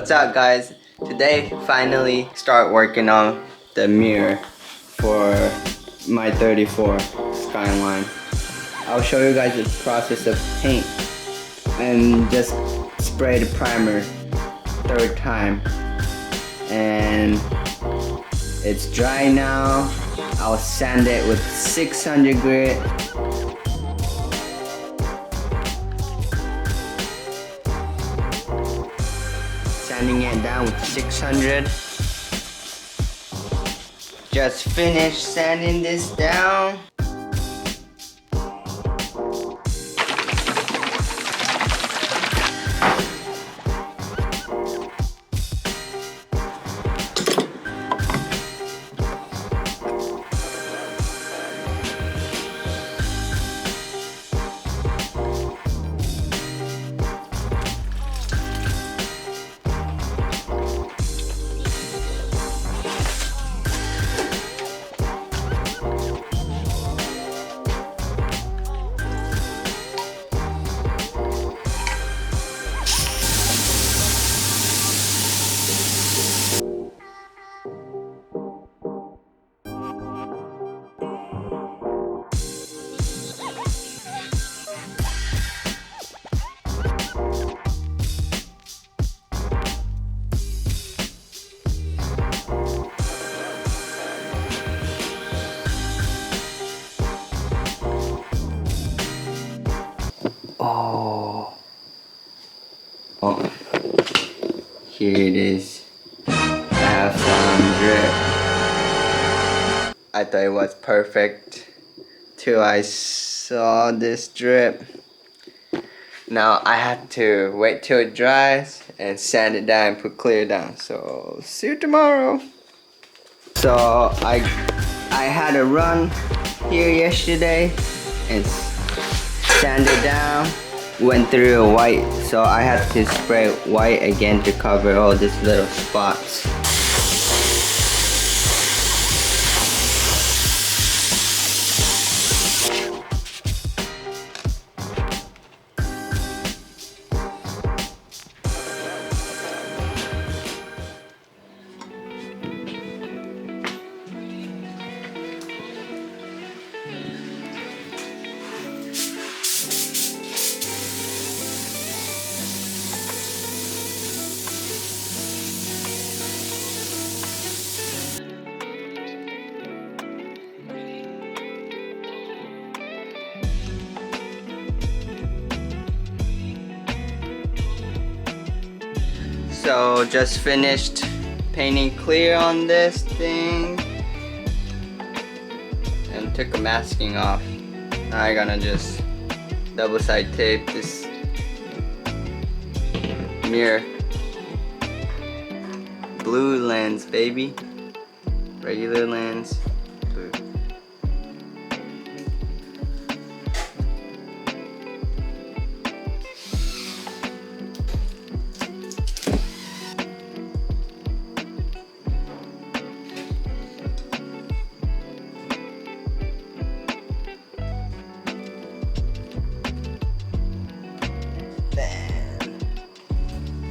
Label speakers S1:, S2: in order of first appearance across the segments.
S1: What's up guys? Today finally start working on the mirror for my 34 Skyline. I'll show you guys the process of paint and just spray the primer third time, and it's dry now. I'll sand it with 600 grit. Sanding it down with 600. Just finished sanding this down. Oh, here it is. I have some drip. I thought it was perfect till I saw this drip. Now I have to wait till it dries and sand it down and put clear down. So see you tomorrow. So I had a run here yesterday and sanded down. Went through a white, so I had to spray white again to cover all these little spots. So just finished painting clear on this thing and took a masking off. Now I'm gonna just double side tape this mirror. Blue lens, baby. Regular lens. Blue.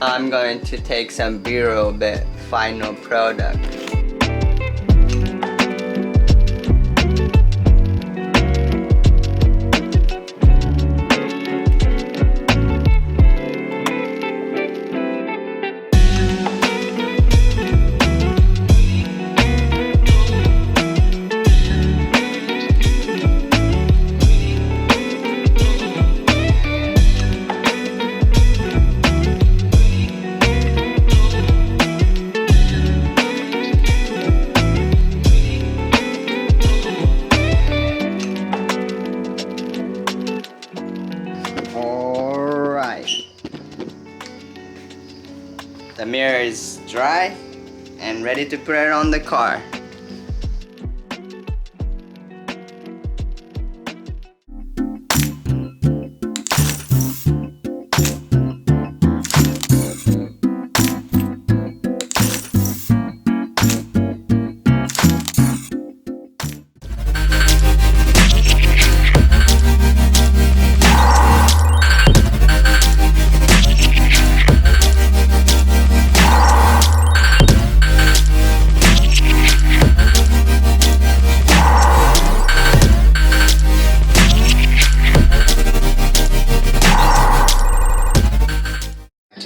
S1: I'm going to take some B-roll bit final product. The mirror is dry and ready to put it on the car.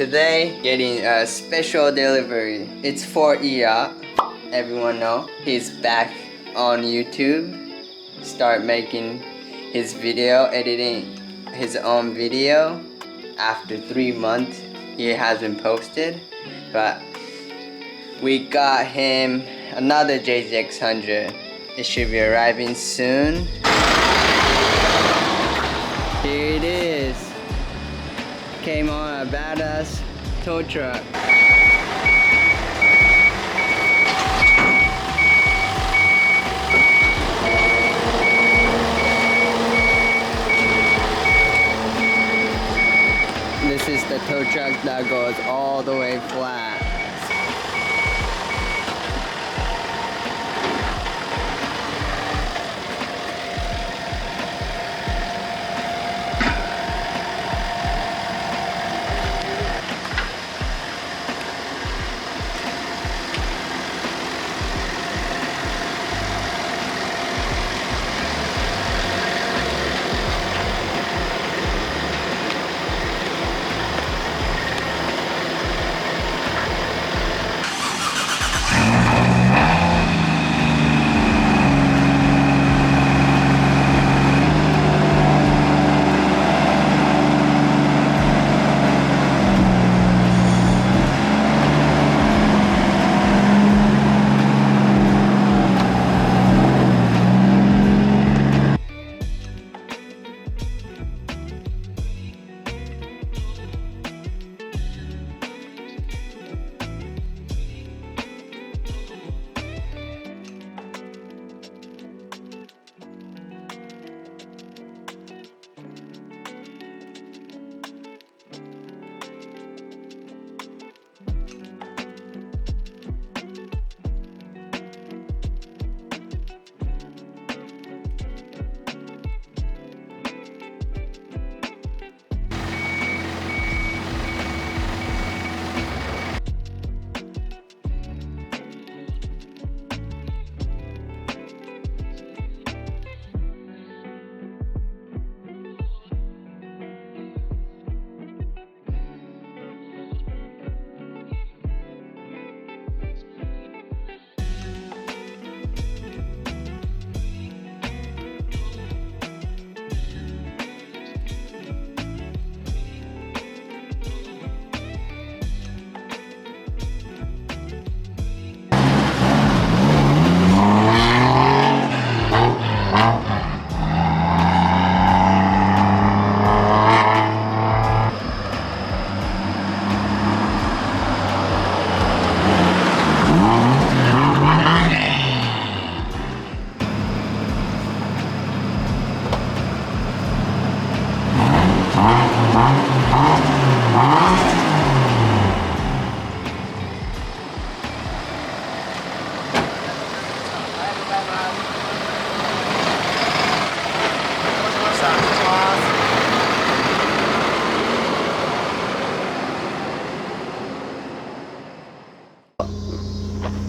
S1: today, getting a special delivery. It's for Iya. Everyone know he's back on YouTube. Start making his video, editing his own video. After 3 months, he hasn't posted, but we got him another JZX100. It should be arriving soon. Here it is. Came on a badass tow truck. This is the tow truck that goes all the way flat.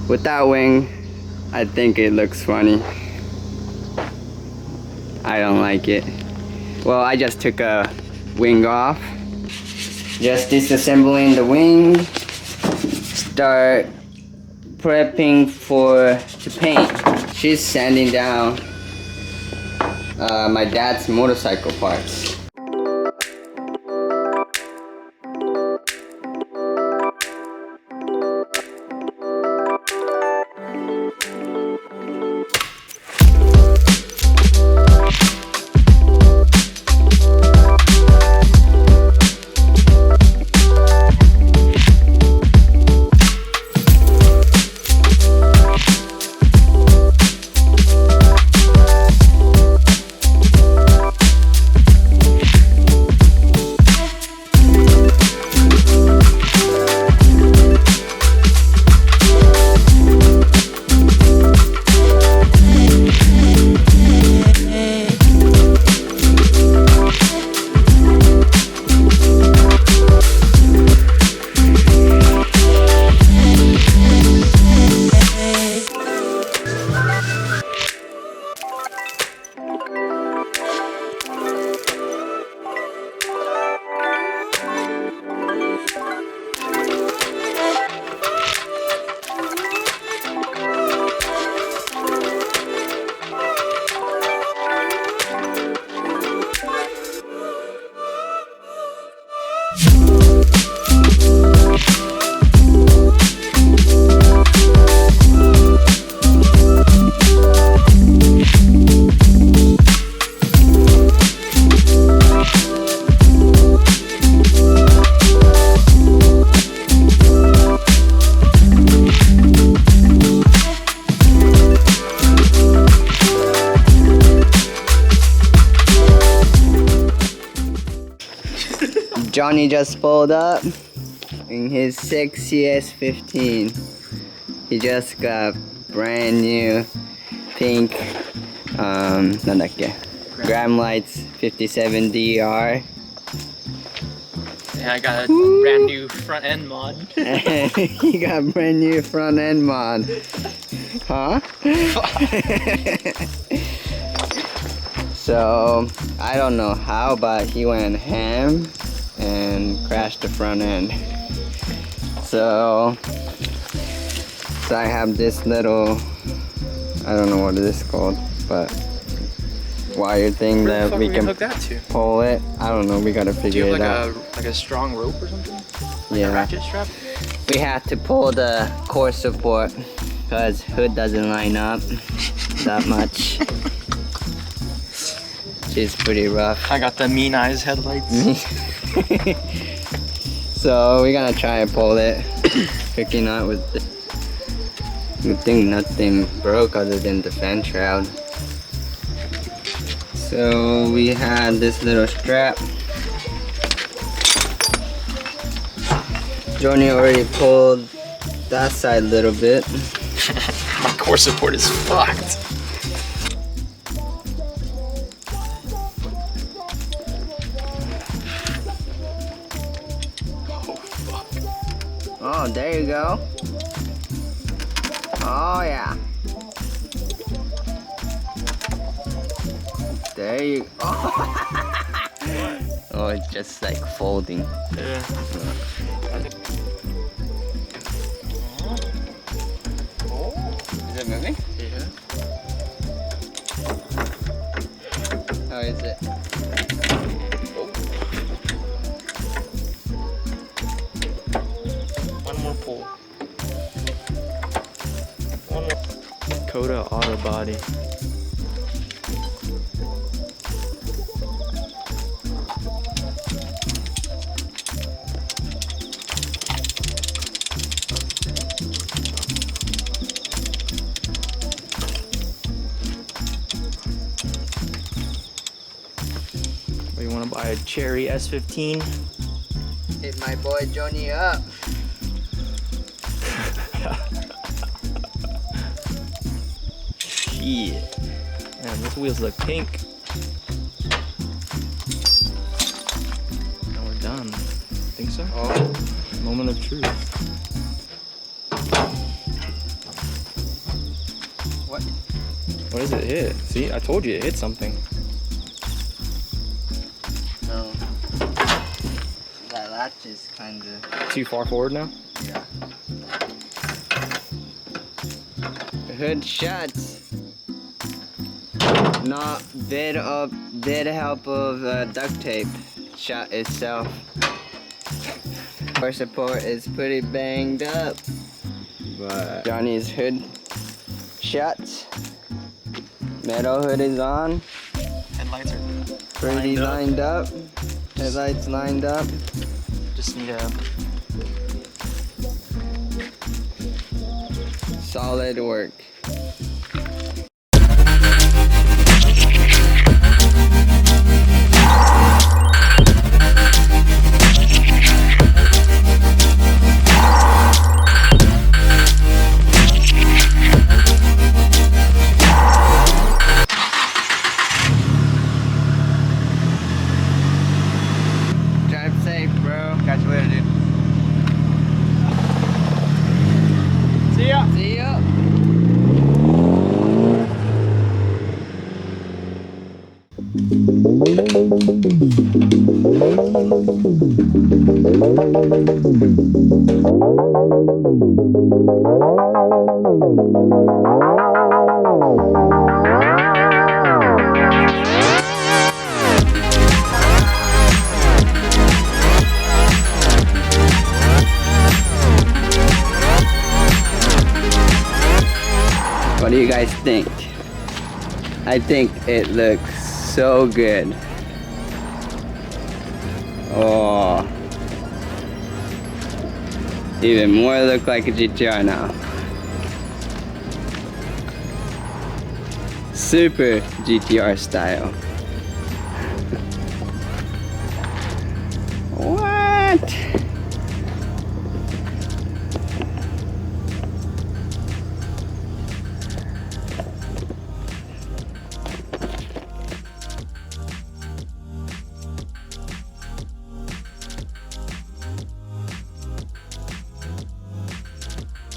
S1: With that wing, I think it looks funny. I don't like it. Well, I just took a wing off. Just disassembling the wing. Start prepping to paint. She's sanding down my dad's motorcycle parts. Johnny just pulled up in his 6CS15. He just got brand new pink, Gram Lights 57DR.
S2: Yeah, I got a brand new front end mod.
S1: He got brand new front end mod. Huh? So, I don't know how, but he went ham and crashed the front end. So I have this little, I don't know what it is called, but wire thing that we can
S2: hook that to?
S1: pull it. I don't know, we gotta figure it out.
S2: Like a strong rope or something? Like
S1: Yeah.
S2: a ratchet strap?
S1: We have to pull the core support because hood doesn't line up that much. She's pretty rough.
S2: I got the mean eyes headlights.
S1: So we're gonna try and pull it. Hooking out with the good thing nothing broke other than the fan shroud. So we had this little strap. Johnny already pulled that side a little bit.
S2: My core support is fucked.
S1: Oh, there you go. Oh yeah. There you go. Oh, it's just like folding.
S2: Yeah.
S1: Is it moving?
S2: Yeah.
S1: How is it?
S2: One more pull. One more. Kota auto body. You want to buy a cherry S15?
S1: Hit my boy Johnny up.
S2: Shit. Man, those wheels look pink. Now we're done. Think so?
S1: Oh.
S2: Moment of truth.
S1: What?
S2: What is it hit? See, I told you it hit something.
S1: No. That latch is kinda...
S2: Too far forward now?
S1: Yeah. The hood shuts. Not bit help of duct tape. Shut itself. Core support is pretty banged up. But Johnny's hood shuts. Metal hood is on.
S2: Headlights are
S1: Pretty lined up. Headlights lined up.
S2: just need a
S1: Solid work. Drive safe, bro. Catch you later, dude.
S2: see ya.
S1: See ya. What do you guys think? I think it looks so good. Oh, even more look like a GTR now. Super GTR style. What? that.